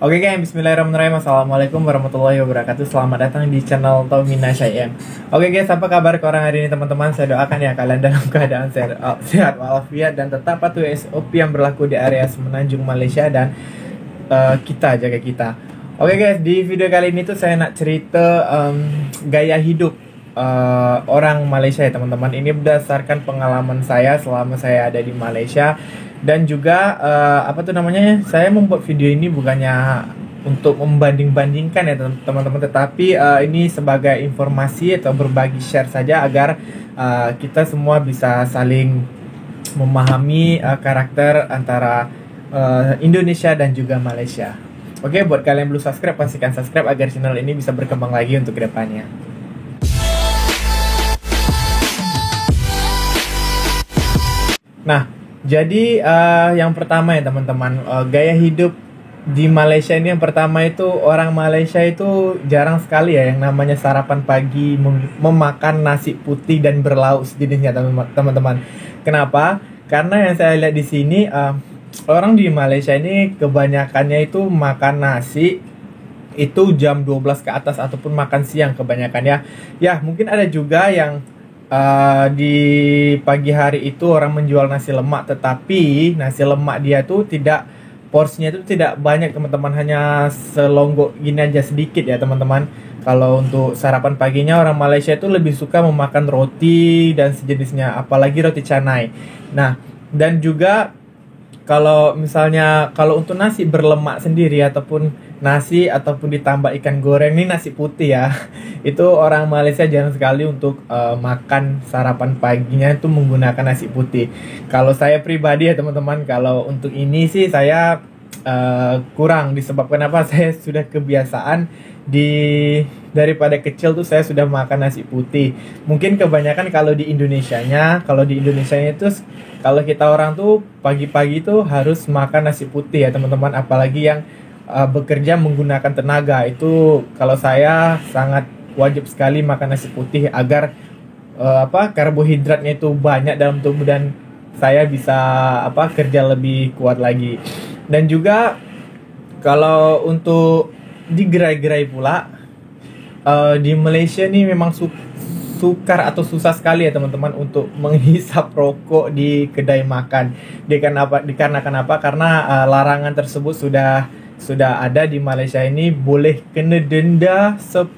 Oke guys, bismillahirrahmanirrahim. Assalamualaikum warahmatullahi wabarakatuh. Selamat datang di channel Tomina Syai'en. Oke guys, apa kabar korang hari ini teman-teman? Saya doakan ya kalian dalam keadaan sehat walafiat dan tetap patuhi SOP yang berlaku di area Semenanjung Malaysia dan kita jaga kita. Oke guys, di video kali ini tuh saya nak cerita gaya hidup orang Malaysia ya teman-teman. Ini berdasarkan pengalaman saya selama saya ada di Malaysia. Dan juga saya membuat video ini bukannya untuk membanding-bandingkan ya teman-teman, tetapi ini sebagai informasi atau berbagi share saja agar kita semua bisa saling memahami karakter antara Indonesia dan juga Malaysia. Oke, buat kalian yang belum subscribe, pastikan subscribe agar channel ini bisa berkembang lagi untuk kedepannya. Nah, jadi yang pertama ya teman-teman, gaya hidup di Malaysia ini yang pertama itu orang Malaysia itu jarang sekali ya yang namanya sarapan pagi memakan nasi putih dan berlauk sejenisnya teman-teman. Kenapa? Karena yang saya lihat di sini orang di Malaysia ini kebanyakannya itu makan nasi itu jam 12 ke atas ataupun makan siang kebanyakan ya. Ya, mungkin ada juga yang di pagi hari itu orang menjual nasi lemak, tetapi nasi lemak dia tuh tidak, porsinya itu tidak banyak teman-teman, hanya selonggok gini aja sedikit ya teman-teman. Kalau untuk sarapan paginya orang Malaysia itu lebih suka memakan roti dan sejenisnya, apalagi roti canai. Nah, dan juga kalau misalnya kalau untuk nasi berlemak sendiri ataupun nasi ataupun ditambah ikan goreng, ini nasi putih ya. Itu orang Malaysia jarang sekali untuk makan sarapan paginya itu menggunakan nasi putih. Kalau saya pribadi ya teman-teman, kalau untuk ini sih saya kurang, disebabkan apa? Saya sudah kebiasaan daripada kecil tuh saya sudah makan nasi putih. Mungkin kebanyakan kalau di Indonesianya itu kalau kita orang tuh pagi-pagi tuh harus makan nasi putih ya teman-teman, apalagi yang bekerja menggunakan tenaga. Itu kalau saya sangat wajib sekali makan nasi putih agar karbohidratnya itu banyak dalam tubuh dan saya bisa kerja lebih kuat lagi. Dan juga kalau untuk di gerai-gerai pula di Malaysia ini memang sukar atau susah sekali ya teman-teman untuk menghisap rokok di kedai makan. Dikarenakan apa? Karena larangan tersebut sudah ada di Malaysia ini, boleh kena denda 10.000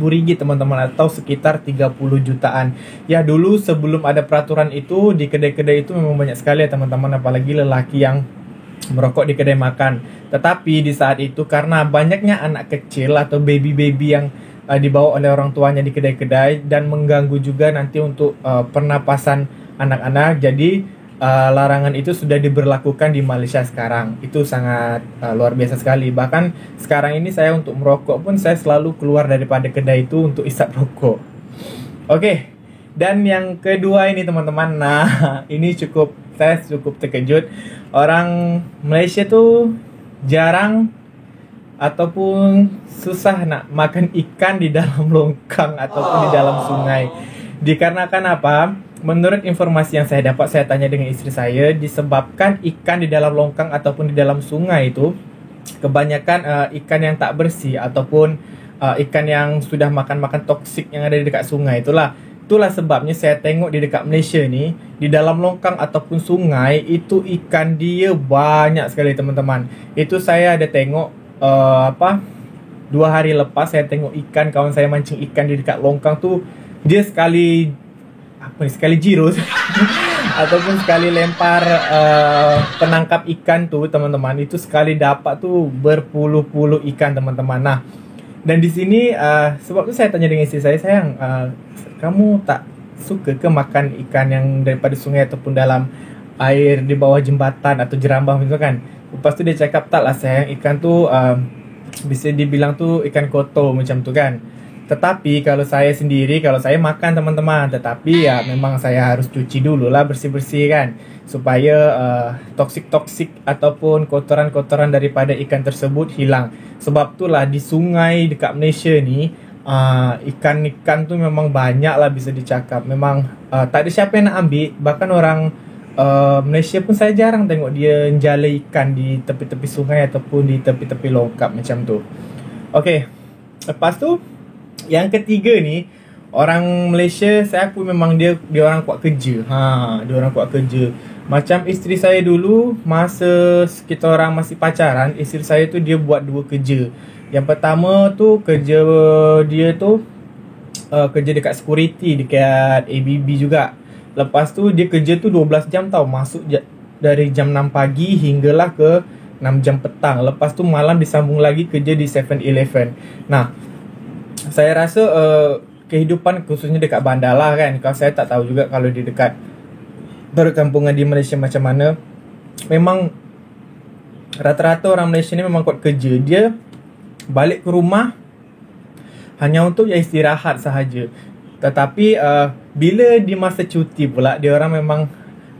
ringgit teman-teman, atau sekitar 30 jutaan. Ya, dulu sebelum ada peraturan itu di kedai-kedai itu memang banyak sekali ya teman-teman, apalagi lelaki yang merokok di kedai makan. Tetapi di saat itu karena banyaknya anak kecil atau baby-baby yang dibawa oleh orang tuanya di kedai-kedai dan mengganggu juga nanti untuk pernapasan anak-anak, jadi larangan itu sudah diberlakukan di Malaysia sekarang. Itu sangat luar biasa sekali. Bahkan sekarang ini saya untuk merokok pun saya selalu keluar daripada kedai itu untuk isap rokok. Oke. Dan yang kedua ini teman-teman, nah ini saya cukup terkejut. Orang Malaysia tuh jarang ataupun susah nak makan ikan di dalam longkang ataupun di dalam sungai. Dikarenakan apa? Menurut informasi yang saya dapat, saya tanya dengan istri saya, disebabkan ikan di dalam longkang ataupun di dalam sungai itu kebanyakan ikan yang tak bersih ataupun ikan yang sudah makan toksik yang ada di dekat sungai. Itulah sebabnya saya tengok di dekat Malaysia ni, di dalam longkang ataupun sungai itu ikan dia banyak sekali teman-teman. Itu saya ada tengok 2 hari lepas saya tengok ikan, kawan saya mancing ikan di dekat longkang tu, dia sekali jiro ataupun sekali lempar penangkap ikan tuh teman-teman, itu sekali dapat tuh berpuluh-puluh ikan teman-teman. Nah, dan di sini sebab itu saya tanya dengan istri saya, sayang, kamu tak suka ke makan ikan yang daripada sungai ataupun dalam air di bawah jembatan atau jerambah gitu kan? Lepas tu dia cakap, tak lah sayang, ikan tu bisa dibilang tu ikan kotor macam tu kan. Tetapi kalau saya sendiri, kalau saya makan teman-teman, tetapi ya memang saya harus cuci dulu lah, bersih-bersih kan, supaya toksik-toksik ataupun kotoran-kotoran daripada ikan tersebut hilang. Sebab itulah di sungai dekat Malaysia ni ikan-ikan tu memang banyak lah bisa dicakap. Memang tak ada siapa yang nak ambil. Bahkan orang Malaysia pun saya jarang tengok dia jala ikan di tepi-tepi sungai ataupun di tepi-tepi longkap macam tu. Okay, lepas tu yang ketiga ni, orang Malaysia saya akui memang dia orang kuat kerja. Dia orang kuat kerja. Macam isteri saya dulu, masa kita orang masih pacaran, isteri saya tu dia buat 2 kerja. Yang pertama tu kerja dia tu kerja dekat security dekat ABB juga. Lepas tu dia kerja tu 12 jam tau. Masuk dari jam 6 pagi hinggalah ke 6 jam petang. Lepas tu malam disambung lagi kerja di 7-Eleven. Nah, saya rasa kehidupan khususnya dekat bandar lah kan. Kalau saya tak tahu juga kalau di dekat perkampungan di Malaysia macam mana. Memang rata-rata orang Malaysia ni memang kuat kerja. Dia balik ke rumah hanya untuk istirahat sahaja. Tetapi bila di masa cuti pula, dia orang memang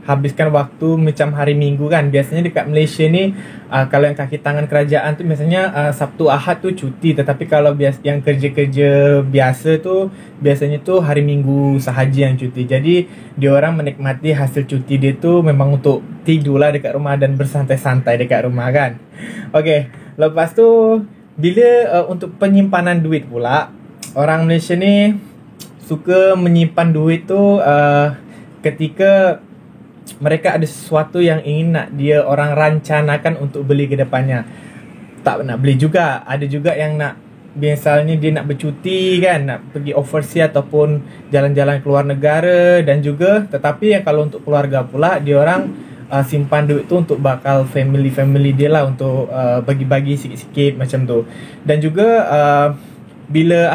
habiskan waktu macam hari Minggu kan. Biasanya dekat Malaysia ni kalau yang kaki tangan kerajaan tu biasanya Sabtu Ahad tu cuti. Tetapi kalau yang kerja-kerja biasa tu biasanya tu hari Minggu sahaja yang cuti. Jadi dia orang menikmati hasil cuti dia tu memang untuk tidur lah dekat rumah dan bersantai-santai dekat rumah kan. Okay, lepas tu bila untuk penyimpanan duit pula, orang Malaysia ni suka menyimpan duit tu ketika mereka ada sesuatu yang ingin nak dia orang rancanakan untuk beli ke depannya. Tak nak beli juga, ada juga yang nak, misalnya dia nak bercuti kan, nak pergi overseas ataupun jalan-jalan keluar negara. Dan juga tetapi yang kalau untuk keluarga pula, dia orang simpan duit tu untuk bakal family dia lah, untuk bagi-bagi sikit-sikit macam tu. Dan juga bila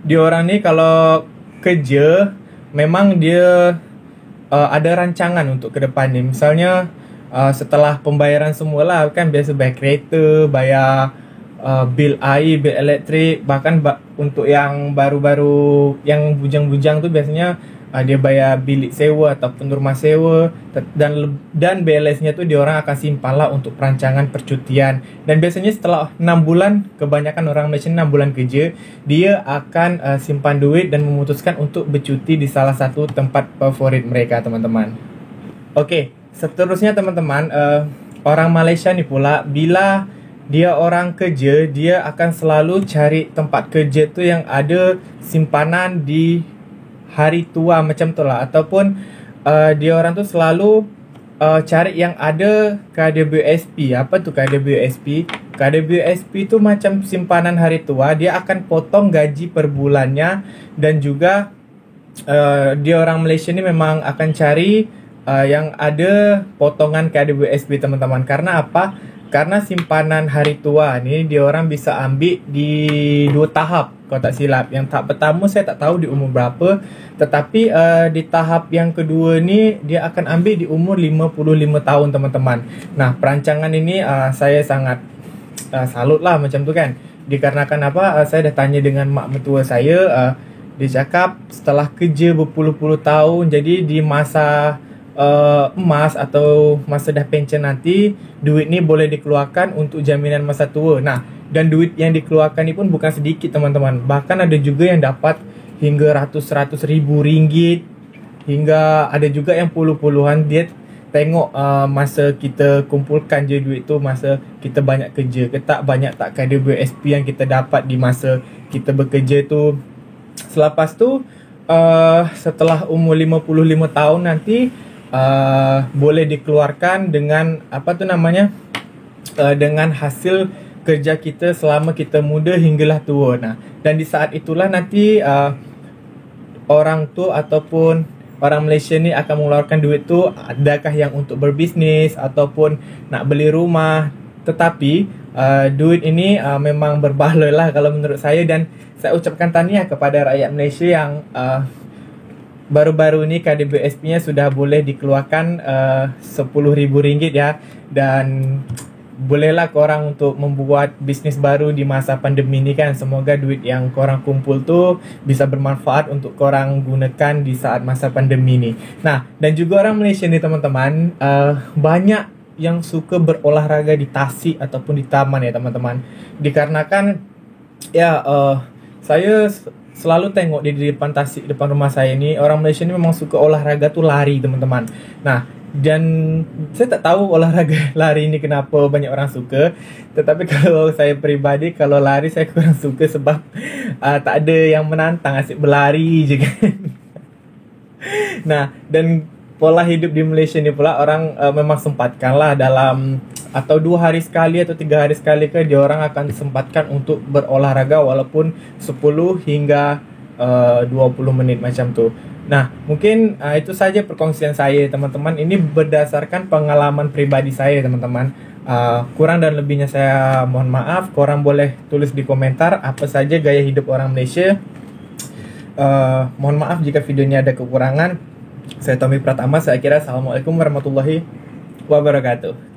dia orang ni kalau kerja memang dia ada rancangan untuk ke depan ni. Misalnya setelah pembayaran semualah kan, biasa bayar kereta, bayar bil air, bil elektrik. Bahkan untuk yang baru-baru, yang bujang-bujang tu biasanya dia bayar bilik sewa ataupun rumah sewa. Dan balance-nya tu dia orang akan simpan lah untuk perancangan percutian. Dan biasanya setelah 6 bulan, kebanyakan orang Malaysia 6 bulan kerja, dia akan simpan duit dan memutuskan untuk bercuti di salah satu tempat favorit mereka, teman-teman. Okay, seterusnya teman-teman, orang Malaysia ni pula bila dia orang kerja, dia akan selalu cari tempat kerja tu yang ada simpanan di hari tua macam tu lah. Ataupun dia orang tu selalu cari yang ada KWSP. Apa tu KWSP? KWSP tu macam simpanan hari tua. Dia akan potong gaji per bulannya. Dan juga dia orang Malaysia ni memang akan cari yang ada potongan KWSP, teman-teman. Karena apa? Karena simpanan hari tua ni dia orang bisa ambil di 2 tahap kalau tak silap. Yang tahap pertama saya tak tahu di umur berapa, tetapi di tahap yang kedua ni dia akan ambil di umur 55 tahun, teman-teman. Nah, perancangan ini saya sangat salut lah macam tu kan. Dikarenakan apa? Saya dah tanya dengan mak mertua saya, dia cakap setelah kerja berpuluh-puluh tahun, jadi di masa emas atau masa dah pension nanti, duit ni boleh dikeluarkan untuk jaminan masa tua. Nah, dan duit yang dikeluarkan ni pun bukan sedikit, teman-teman. Bahkan ada juga yang dapat hingga ratus ribu ringgit, hingga ada juga yang puluhan. Dia tengok masa kita kumpulkan je duit tu, masa kita banyak kerja ke tak, banyak tak KWSP yang kita dapat di masa kita bekerja tu. Selepas tu setelah umur 55 tahun nanti boleh dikeluarkan dengan apa tu namanya, dengan hasil kerja kita selama kita muda hinggalah tua. Nah, dan di saat itulah nanti orang tu ataupun orang Malaysia ni akan mengeluarkan duit tu, adakah yang untuk berbisnis ataupun nak beli rumah. Tetapi duit ini memang berbaloi lah kalau menurut saya. Dan saya ucapkan tahniah kepada rakyat Malaysia yang baru-baru ni KWSP-nya sudah boleh dikeluarkan RM10,000 ya. Dan bolehlah korang untuk membuat bisnes baru di masa pandemi ni kan. Semoga duit yang korang kumpul tu bisa bermanfaat untuk korang gunakan di saat masa pandemi ni. Nah, dan juga orang Malaysia ni, teman-teman, banyak yang suka berolahraga di tasik ataupun di taman ya, teman-teman. Dikarenakan ya saya selalu tengok di depan Tasik, depan rumah saya ini, orang Malaysia ini memang suka olahraga tuh lari, teman-teman. Nah, dan saya tak tahu olahraga lari ini kenapa banyak orang suka. Tetapi kalau saya pribadi, kalau lari saya kurang suka sebab tak ada yang menantang, asyik berlari je kan. Nah, dan pola hidup di Malaysia ni pula orang memang sempatkanlah dalam atau 2 hari sekali atau 3 hari sekali ke dia orang akan sempatkan untuk berolahraga walaupun 10 hingga 20 menit macam tu. Nah, mungkin itu saja perkongsian saya, teman-teman. Ini berdasarkan pengalaman pribadi saya, teman-teman. Kurang dan lebihnya saya mohon maaf. Korang boleh tulis di komentar apa saja gaya hidup orang Malaysia. Mohon maaf jika videonya ada kekurangan. Saya Tommy Pratama, saya kira Assalamualaikum warahmatullahi wabarakatuh.